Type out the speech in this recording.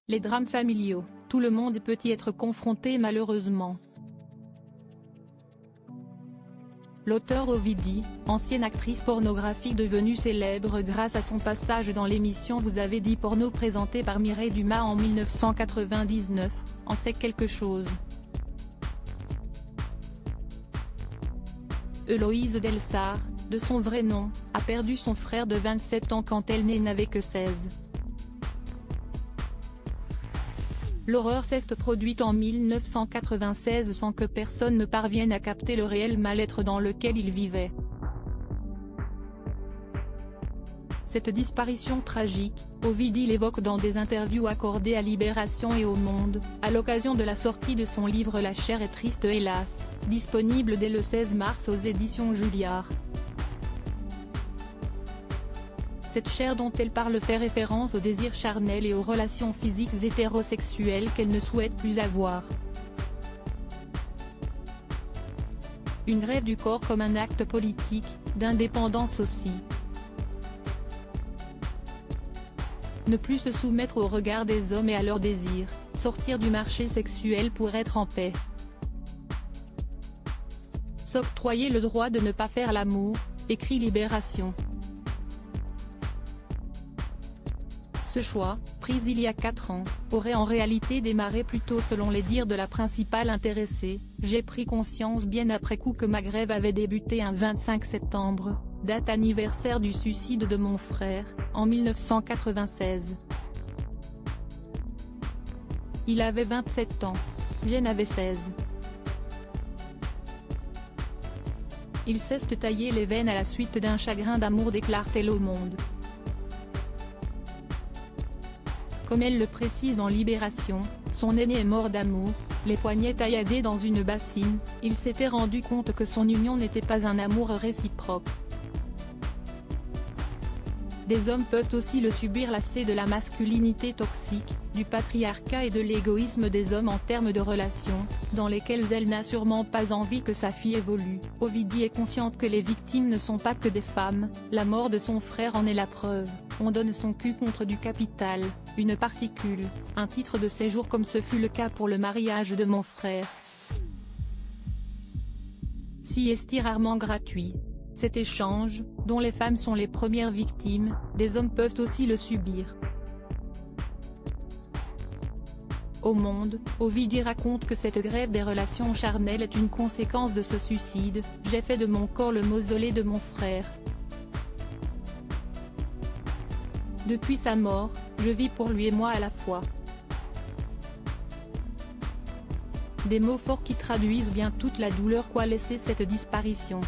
Les drames familiaux, tout le monde peut y être confronté malheureusement. L'auteure Ovidie, ancienne actrice pornographique devenue célèbre grâce à son passage dans l'émission Vous avez dit porno présentée par Mireille Dumas en 1999, en sait quelque chose. Héloïse Delsart, de son vrai nom, a perdu son frère de 27 ans quand elle n'avait que 16. L'horreur s'est produite en 1996 sans que personne ne parvienne à capter le réel mal-être dans lequel il vivait. Cette disparition tragique, Ovidie l'évoque dans des interviews accordées à Libération et au Monde, à l'occasion de la sortie de son livre La chair est triste hélas, disponible dès le 16 mars aux éditions Julliard. Cette chair dont elle parle fait référence au désir charnel et aux relations physiques hétérosexuelles qu'elle ne souhaite plus avoir. Une grève du corps comme un acte politique, d'indépendance aussi. Ne plus se soumettre au regard des hommes et à leurs désirs, sortir du marché sexuel pour être en paix. S'octroyer le droit de ne pas faire l'amour, écrit Libération. Ce choix, pris il y a 4 ans, aurait en réalité démarré plus tôt selon les dires de la principale intéressée. J'ai pris conscience bien après coup que ma grève avait débuté un 25 septembre, date anniversaire du suicide de mon frère, en 1996. Il avait 27 ans. J'en avais 16. Il s'est taillé les veines à la suite d'un chagrin d'amour, déclare-t-elle au Monde. Comme elle le précise dans Libération, son aîné est mort d'amour, les poignets tailladés dans une bassine, il s'était rendu compte que son union n'était pas un amour réciproque. Des hommes peuvent aussi le subir, lassés de la masculinité toxique, du patriarcat et de l'égoïsme des hommes en termes de relations, dans lesquelles elle n'a sûrement pas envie que sa fille évolue. Ovidie est consciente que les victimes ne sont pas que des femmes, la mort de son frère en est la preuve. On donne son cul contre du capital, une particule, un titre de séjour comme ce fut le cas pour le mariage de mon frère. Si est rarement gratuit. Cet échange, dont les femmes sont les premières victimes, des hommes peuvent aussi le subir. Au Monde, Ovidie raconte que cette grève des relations charnelles est une conséquence de ce suicide. J'ai fait de mon corps le mausolée de mon frère. Depuis sa mort, je vis pour lui et moi à la fois. Des mots forts qui traduisent bien toute la douleur qu'a laissée cette disparition.